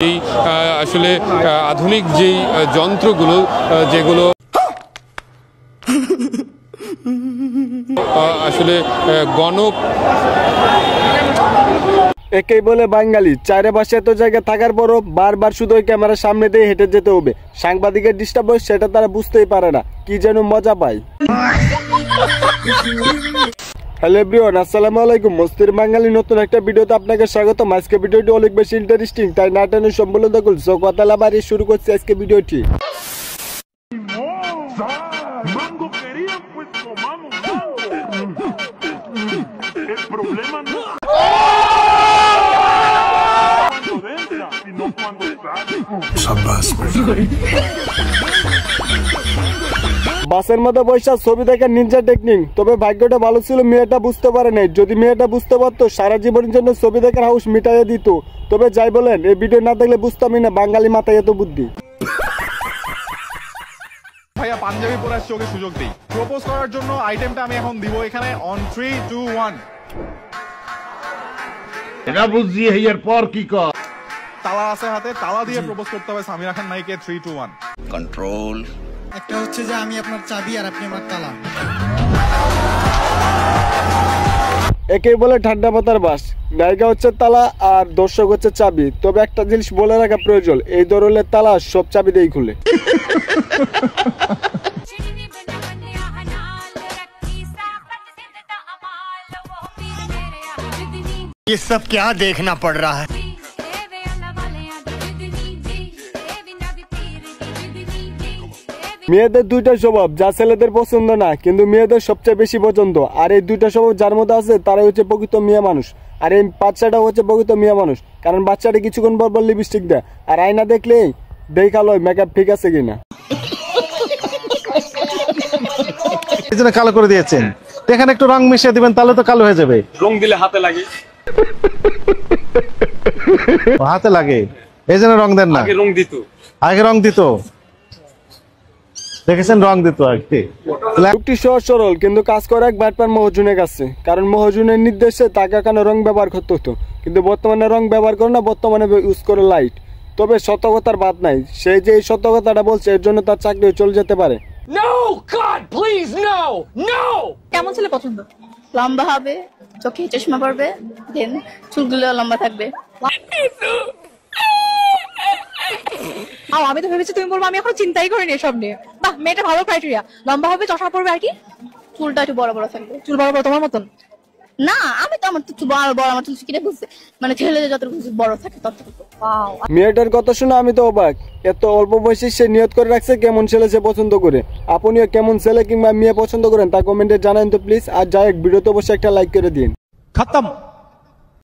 এই আসলে আধুনিক যেই যন্ত্রগুলো যেগুলো আসলে গণক একেই বলে বাঙালি চারে পাশে এত জায়গা থাকার পরও বারবার শুধু ওই ক্যামেরার সামনে দিয়ে হেঁটে যেতে হবে। সাংবাদিকের ডিস্টার্ব হয় সেটা তারা বুঝতেই পারে না, কি যেন মজা পায়। হ্যালো এভরিওয়ান, আসসালামু আলাইকুম। মস্তির বাঙালি নতুন একটা ভিডিওতে আপনাকে স্বাগতম। আজকে ভিডিওটি অনেক বেশি ইন্টারেস্টিং, তাই না টেনে সম্পূর্ণ দেখুন। সো কথা না বাড়িয়ে শুরু করছি আজকে ভিডিওটি। বাসের মধ্যে বৈশা ছবি দেখার নিনজা টেকনিক। তবে ভাগ্যটা ভালো ছিল, মেয়েটা বুঝতে পারে নাই। যদি মেয়েটা বুঝতে পারতো সারা জীবনের জন্য ছবি দেখার হাউস মিটাইয়ে দিত। তবে যাই বলেন, এই ভিডিও না দেখলে বুঝতামই না বাঙালি মাথায় এত বুদ্ধি। ভাইয়া পাঞ্জাবি পরে আসছে, ওকে সুযোগ দিই। প্রপোজ করার জন্য আইটেমটা আমি এখন দিব এখানে অন 3, 2, 1। এটা বুঝছি, এরপর কি কর? তালা আছে হাতে, তালা দিয়ে প্রপোজ করতে হবে সামিরা খান নাইকে। 3, 2, 1 কন্ট্রোল। একটা হচ্ছে যে আমি আপনার চাবি আর আপনি আমার তালা। একেই বলে ঠান্ডা মাথার বাস। নায়িকা হচ্ছে তালা আর দর্শক হচ্ছে চাবি। তবে একটা জিনিস বলে রাখা প্রয়োজন, এই ধরনের তালা সব চাবি দিয়েই খুলে। ये सब क्या देखना पड़ रहा है? মেয়েদের দুইটা স্বভাব যা ছেলেদের পছন্দ না, কিন্তু মেয়েদের সবচেয়ে বেশি পছন্দ। আর এই দুইটা স্বভাব যার মধ্যে আছে তারাই হচ্ছে প্রকৃত মেয়ে মানুষ। আর এই বাচ্চাটা হচ্ছে প্রকৃত মেয়ে মানুষ, কারণ বাচ্চাটা কিছুক্ষণ পর পর লিপস্টিক দেয় আর আয়না দেখলেই দেখা লয় মেকআপ ঠিক আছে কিনা। এই জন্য কালো করে দিয়েছেন। এখানে একটু রং মিশিয়ে দিবেন, তাহলে তো কালো হয়ে যাবে। রং দিলে হাতে লাগে, হাতে লাগে, এই জন্য রং দেন না। আগে রং দিত, আগে রং দিত, দেখেছেন, রং দিত আগে। লোকটি সহজ সরল, কিন্তু কাজ করে এক ব্যাটম্যান মহাজনের কাছে। কারণ মহাজনের নির্দেশে তাকে এখানে রং ব্যবহার করতে হতো, কিন্তু বর্তমানে রং ব্যবহার করে না, বর্তমানে ইউজ করে লাইট। তবে সতর্কতার বাদ নাই, সেই যে এই সতর্কতাটা বলছে এর জন্য তার চাকরি চলে যেতে পারে। No, God, please, no, no! কেমন ছেলে পছন্দ? লম্বা হবে, চোখে চশমা পরবে, দেন চুলগুলো লম্বা থাকবে। আমি তো ভেবেছি তুমি বলবো, আমি এখন চিন্তাই করিনি এসব নিয়ে। বাহ, মেয়েটা ভালো ক্রাইটেরিয়া। লম্বা হবে, চশমা পরবে, আর কি চুলটা একটু বড় বড় থাকবে। চুল বড় বড় তোমার মতন? না, আমি তো আমার তো বড় বড়, আমার চুল কিনে বুঝছে, মানে ছেলেদের যতটুকু বড় থাকে ততটুকু। ওয়াও, মেয়েটার কথা শুনে আমি তো অবাক। এত অল্প বয়সে সে নিয়ত করে রাখছে কেমন ছেলে সে পছন্দ করে। আপনিও কেমন ছেলে কিংবা মেয়ে পছন্দ করেন তা কমেন্টে জানান তো প্লিজ। আর যাই হোক, ভিডিওতে অবশ্যই একটা লাইক করে দিন। খতম।